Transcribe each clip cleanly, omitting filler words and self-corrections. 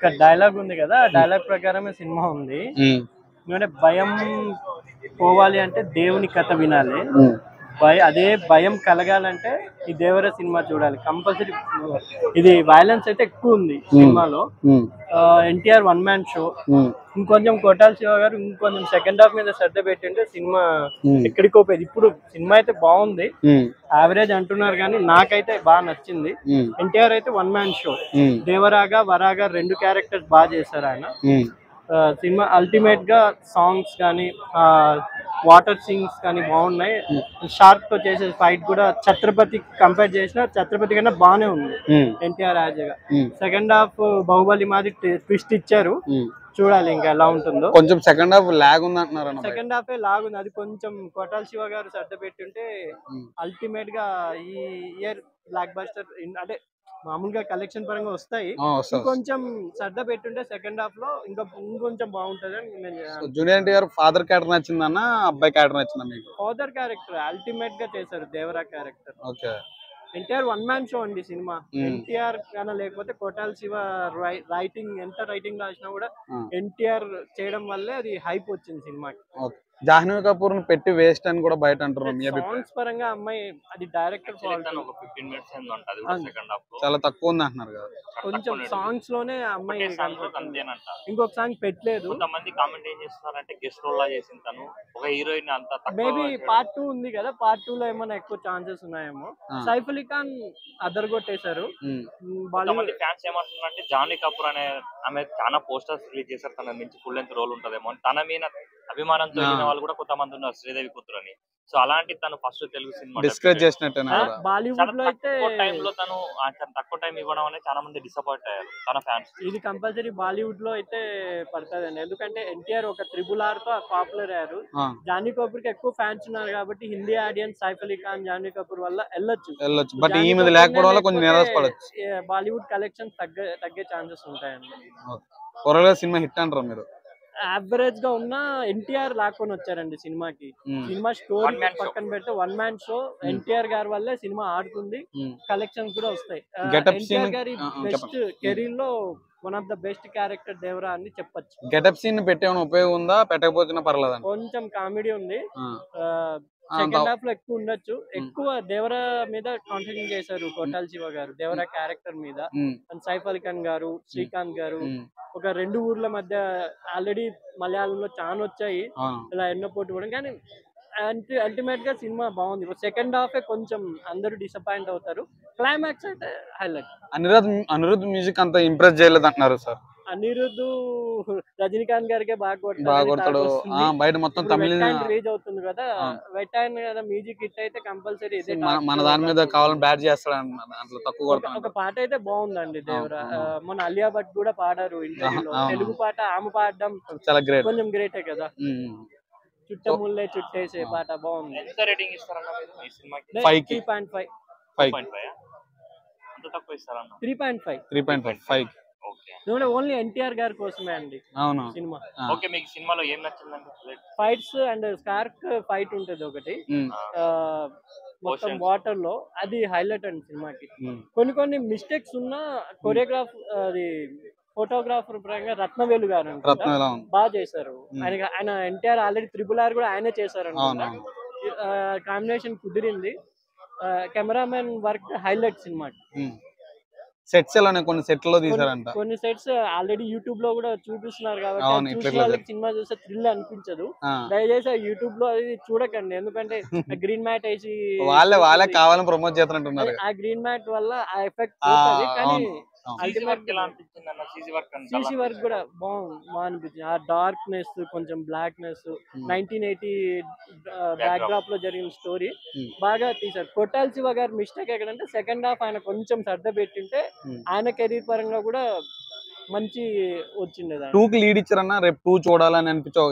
ఒక డైలాగ్ ఉంది కదా, ఆ డైలాగ్ ప్రకారమే సినిమా ఉంది. ఎందుకంటే భయం పోవాలి అంటే దేవుని కథ వినాలి, అదే భయం కలగాలంటే ఈ దేవర సినిమా చూడాలి కంపల్సరీ. ఇది వైలెన్స్ అయితే ఎక్కువ ఉంది సినిమాలో. NTR one man show. ఇంకొంచెం కొట్టాల శివ గారు ఇంకొంచెం సెకండ్ హాఫ్ మీద శ్రద్ధ పెట్టింటే సినిమా ఎక్కడికో పోయేది. ఇప్పుడు సినిమా అయితే బాగుంది, యావరేజ్ అంటున్నారు కానీ నాకైతే బాగా నచ్చింది. ఎన్టీఆర్ అయితే వన్ మ్యాన్ షో. దేవరాగా వరాగా రెండు క్యారెక్టర్స్ బాగా చేశారు ఆయన. సినిమా అల్టిమేట్ గా సాంగ్స్ కానీ వాటర్ సీన్స్ కానీ బాగున్నాయి. షార్క్ తో చేసే ఫైట్ కూడా ఛత్రపతి కంపేర్ చేసిన ఛత్రపతి కన్నా బాగానే ఉంది ఎన్టీఆర్ రాజగా. సెకండ్ హాఫ్ బాహుబలి మాది ట్విస్ట్ ఇచ్చారు, చూడాలి ఇంకా ఎలా ఉంటుందో. కొంచెం సెకండ్ హాఫ్ లాగ్ ఉంది అంటున్నారు. సెకండ్ హాఫ్ లాగ్ ఉంది, అది కొంచెం కొట్టాల శివ గారు శ్రద్ధ పెట్టుంటే అల్టిమేట్ గా ఈ ఇయర్ బ్లాక్ బస్టర్ అంటే మామూలుగా కలెక్షన్ పరంగా వస్తాయి, కొంచెం శ్రద్ధ పెట్టుంటే సెకండ్ హాఫ్ లో ఇంకొంచెం బాగుంటది అని నేను. జూనియర్ ఎన్టీఆర్ ఫాదర్ క్యారెక్టర్ నచ్చిందన్న, అబ్బాయి క్యారెక్టర్ నచ్చిందా మీకు? ఫాదర్ క్యారెక్టర్ అల్టిమేట్ గా చేశారు Devara character. Okay. NTR one man show అండి సినిమా. ఎన్టీఆర్ కన్నా లేకపోతే కొట్టాల శివ రైటింగ్ ఎంత రైటింగ్ రాసినా కూడా ఎన్టీఆర్ చేయడం వల్లే అది హైప్ వచ్చింది సినిమాకి. జాహ్నవి కపూర్ ని పెట్టి వేస్ట్ అని కూడా బయట అంటారు. సాంగ్స్ పరంగా అమ్మాయి అది డైరెక్టర్ చాలా తక్కువ ఉంది అంటున్నారు కదా. కొంచెం సాంగ్స్ లోనే అమ్మాయి ఇంకొక సాంగ్ పెట్టలేదు. కొంతమంది కామెంట్ ఏం చేస్తున్నారంటే గెస్ట్ రోల్ లా చేసింది తను, ఒక హీరోయిన్ అంత. మేబీ పార్ట్ 2 ఉంది కదా, పార్ట్ 2 లో ఏమైనా ఎక్కువ ఛాన్సెస్ ఉన్నాయేమో. సైఫ్ అలీ ఖాన్ అదరగొట్టేశారు. కొంతమంది ఫ్యాన్స్ ఏమంటున్నారంటే జాహ్నవి కపూర్ అనే ఆమె చాలా పోస్టర్స్ రిలీజ్ చేశారు, తన నుంచి ఫుల్ లెంత్ రోల్ ఉంటదేమో. తన మీద అభిమానంతో వెళ్ళిన వాళ్ళు కూడా కొంతమంది ఉన్నారు, శ్రీదేవి కూతురు అని. సో అలాంటి తను ఫస్ట్ తెలుగు సినిమా డిస్కస్ చేసినట్టు బాలీవుడ్ లో అయితే టైంలో తను తక్కువ టైం ఇవ్వడం అనేది చాలా మంది డిసప్పాయింట్ అయ్యారు తన ఫ్యాన్స్. ఇది కంపల్సరీ బాలీవుడ్ లో అయితే పడుతుందండి, ఎందుకంటే ఎన్టీఆర్ ఒక RRR తో పాపులర్ అయ్యారు. జాహ్నవీ కపూర్ కి ఎక్కువ ఫ్యాన్స్ ఉన్నారు కాబట్టి హిందీ ఆడియన్స్ సైఫ్ అలీ ఖాన్ జాహ్నవీ కపూర్ వల్ల వెళ్ళొచ్చు. బట్ ఈ మీద లేకపోవడం వల్ల కొంచెం నిరాశపడొచ్చు. బాలీవుడ్ కలెక్షన్ తగ్గే ఛాన్సెస్ ఉంటాయండి. ఓవరాల్ సినిమా హిట్ అంటారు మీరు? యావరేజ్ గా ఉన్న ఎన్టీఆర్ లాక్కొని వచ్చారండి సినిమాకి. సినిమా స్టోరీ పక్కన పెడితే వన్ మ్యాన్ షో. ఎన్టీఆర్ గారి వల్లే సినిమా ఆడుతుంది, కలెక్షన్స్ కూడా వస్తాయి. ఎన్టీఆర్ గారి బెస్ట్ కెరీర్ లో one of the best character Devara అని చెప్పొచ్చు. గెటప్ సీన్ పెట్టే ఉపయోగం ఉందా, పెట్టకపోతున్నా పర్లేదు? కొంచెం కామెడీ ఉంది, సెకండ్ హాఫ్ లో ఎక్కువ ఉండొచ్చు. ఎక్కువ దేవరా మీద కాన్సన్ట్రేట్ చేశారు కొట్టాల శివ గారు, దేవరా క్యారెక్టర్ మీద. సైఫ్ అలీ ఖాన్ గారు, శ్రీకాంత్ గారు ఒక రెండు ఊర్ల మధ్య ఆల్రెడీ మలయాళంలో చాలా వచ్చాయి, ఇలా ఎన్నో పోటీ పడడం. కానీ అల్టిమేట్ గా సినిమా బాగుంది. సెకండ్ హాఫ్ కొంచెం అందరూ డిసప్పాయింట్ అవుతారు, క్లైమాక్స్ అయితే హైలైట్. అనిరుద్ మ్యూజిక్ అంత ఇంప్రెస్ చేయలేదు అంటున్నారు సార్. అనిరుద్ రజనీకాంత్ గారికి బాగా కొడతాడు, బయట మొత్తం తమిళ రిలీజ్ అవుతుంది కదా, వెట్టాన్ కదా మ్యూజిక్ హిట్ అయితే కంపల్సరీ మన దాని మీద కావాలని బ్యాట్ చేస్తాడు అట్లా తక్కువ కొడతాడు. ఒక పాట అయితే బాగుందండి దేవరా. మొన్న అలియా భట్ కూడా పాడారు ఇంటర్వ్యూలో, తెలుగు పాట ఆమె పాడడం చాలా గ్రేట్, కొంచెం గ్రేటే కదా. చుట్టముల్లే చుట్టేసే పాట బాగుంది. ఎంత రేటింగ్ ఇస్తారన్న మీరు ఈ సినిమాకి? 3.5. 5.5 అంత తక్కువ ఇస్తారన్న? 3.5. ఓన్లీ ఎన్టీఆర్ గారి కోసమే అండి సినిమా. ఓకే, మీకు సినిమాలో ఏం నచ్చిందండి? ఫైట్స్ అండ్ స్కార్క్ ఫైట్ ఉంటది ఒకటి మొత్తం వాటర్ లో, అది హైలైట్ అండి సినిమాకి. కొన్ని మిస్టేక్స్ ఉన్నా కొరియోగ్రాఫ్ అది ఫోటోగ్రాఫర్ పరంగా రత్నవేలు గారు బాగా చేశారు. ఆయన ఎన్టీఆర్ ఆల్రెడీ RRR కూడా ఆయనే చేశారు, కాంబినేషన్ కుదిరింది. కెమెరామెన్ వర్క్ హైలైట్ సినిమాకి. సెట్స్ ఎలా కొన్ని సెట్లలో తీసారంట, కొన్ని సెట్స్ ఆల్రెడీ యూట్యూబ్ లో కూడా చూపిస్తున్నారు కాబట్టి చూసిన వాళ్ళకి సినిమా చూస్తే థ్రిల్ అనిపించదు. దయచేసి యూట్యూబ్ లో అది చూడకండి, ఎందుకంటే గ్రీన్ మ్యాట్ వేసి వాళ్ళే కావాలని ప్రమోట్ చేస్తున్నట్టున్నారు. ఆ గ్రీన్ మ్యాట్ వల్ల ఆ ఎఫెక్ట్ పోతుంది. కానీ సీసీ వర్క్ కూడా బాగా అనిపించింది. ఆ డార్క్నెస్, కొంచెం బ్లాక్నెస్, 1980 బ్యాక్ డ్రాప్ లో జరిగిన స్టోరీ బాగా తీశారు. కొట్టాల శివ గారి మిస్టేక్ ఎక్కడంటే సెకండ్ హాఫ్ ఆయన కొంచెం శ్రద్ధ పెట్టింటే ఆయన కెరీర్ పరంగా కూడా మంచి వచ్చిండేది. 2కి లీడ్ ఇచ్చారన్నా, రేపు 2 చూడాలని అనిపించవు.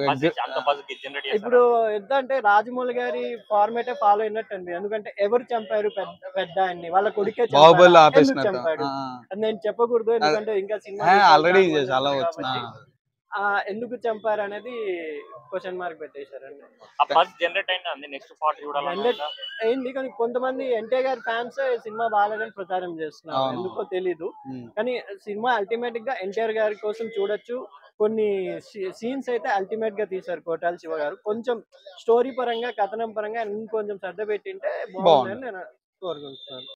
ఇప్పుడు ఎంత అంటే రాజమౌళి గారి ఫార్మేటే ఫాలో అయినట్టు అండి, ఎందుకంటే ఎవరు చంపారు పెద్ద ఆయన్ని, వాళ్ళ కొడుకే చంపాడు. నేను చెప్పకూడదు ఎందుకంటే ఇంకా సినిమా ఆల్రెడీ చాలా వచ్చిన ఎందుకు చంపారు అనేది క్వశ్చన్ మార్క్ పెట్టేశారండి. ఆ బస్ జనరేట్ అయింది నెక్స్ట్ పార్ట్ చూడాలని అయింది కానీ కొంతమంది ఎన్టీఆర్ గారి ఫ్యాన్స్ సినిమా బాగాలేదని ప్రచారం చేస్తున్నారు, ఎందుకో తెలీదు. కానీ సినిమా అల్టిమేట్ గా ఎన్టీఆర్ గారి కోసం చూడొచ్చు. కొన్ని సీన్స్ అయితే అల్టిమేట్ గా తీశారు కోటాల శివ గారు. కొంచెం స్టోరీ పరంగా కథనం పరంగా ఇంకొంచెం శ్రద్ధ పెట్టింటే బాగుందని నేను కోరుకుంటున్నాను.